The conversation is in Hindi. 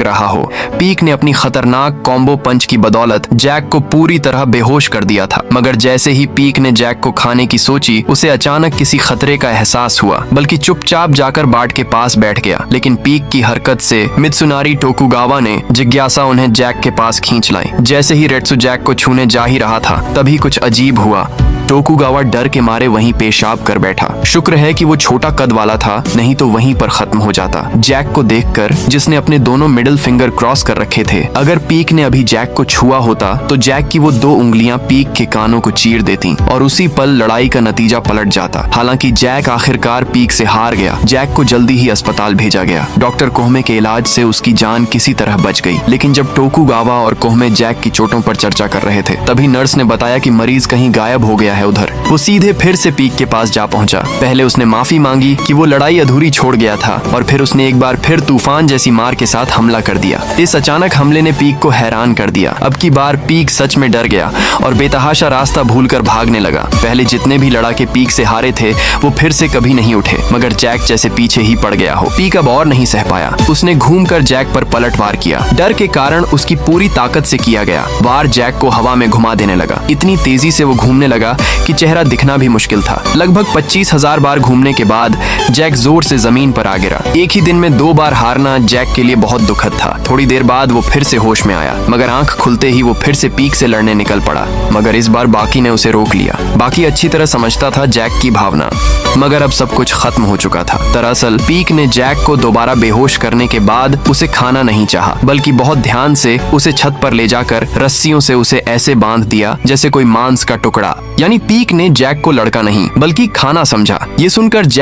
रहा हो। पीक ने अपनी खतरनाक कॉम्बो पंच की बदौलत जैक को पूरी तरह बेहोश कर दिया था। मगर जैसे ही पीक ने जैक को खाने की सोची, उसे अचानक किसी खतरे का एहसास हुआ, बल्कि चुपचाप जाकर बाट के पास बैठ गया। लेकिन पीक की हरकत से मित्सुनारी टोकुगावा ने जिज्ञासा उन्हें जैक के पास खींच लाई। जैसे ही रेट्सु जैक को छूने जा ही रहा था, तभी कुछ अजीब हुआ। टोकुगावा डर के मारे वहीं पेशाब कर बैठा। शुक्र है कि वो छोटा कद वाला था, नहीं तो वहीं पर खत्म हो जाता। जैक को देखकर, जिसने अपने दोनों मिडिल फिंगर क्रॉस कर रखे थे, अगर पीक ने अभी जैक को छुआ होता तो जैक की वो 2 उंगलियां पीक के कानों को चीर देती और उसी पल लड़ाई का नतीजा पलट जाता। हालांकि जैक आखिरकार पीक से हार गया। जैक को जल्दी ही अस्पताल भेजा गया। डॉक्टर कोहमे के इलाज से उसकी जान किसी तरह बच गई। लेकिन जब टोकुगावा और कोहमे जैक की चोटों पर चर्चा कर रहे थे, तभी नर्स ने बताया कि मरीज कहीं गायब हो गया है उधर। वो सीधे फिर से पीक के पास जा पहुंचा। पहले उसने माफी मांगी कि वो लड़ाई अधूरी छोड़ गया था, और फिर उसने एक बार फिर तूफान जैसी मार के साथ हमला कर दिया। इस अचानक हमले ने पीक को हैरान कर दिया। अब की बार पीक सच में डर गया और बेतहाशा रास्ता भूलकर भागने लगा। पहले जितने भी लड़ाके पीक से हारे थे, वो फिर से कभी नहीं उठे, मगर जैक जैसे पीछे ही पड़ गया हो। पीक अब और नहीं सह पाया। उसने घूमकर जैक पर पलटवार किया। डर के कारण उसकी पूरी ताकत से किया गया वार जैक को हवा में घुमा देने लगा। इतनी तेजी से वो घूमने लगा कि चेहरा दिखना भी मुश्किल था। लगभग 25,000 बार घूमने के बाद जैक जोर से जमीन पर आ गिरा। एक ही दिन में 2 बार हारना जैक के लिए बहुत दुखद था। थोड़ी देर बाद वो फिर से होश में आया, मगर आंख खुलते ही वो फिर से पीक से लड़ने निकल पड़ा। मगर इस बार बाकी ने उसे रोक लिया। बाकी अच्छी तरह समझता था जैक की भावना, मगर अब सब कुछ खत्म हो चुका था। दरअसल पीक ने जैक को दोबारा बेहोश करने के बाद उसे खाना नहीं चाहा, बल्कि बहुत ध्यान से उसे छत पर ले जाकर रस्सियों से उसे ऐसे बांध दिया जैसे कोई मांस का टुकड़ा। यानी पीक ने जैक को लड़का नहीं बल्कि खाना समझा। ये सुनकर जैक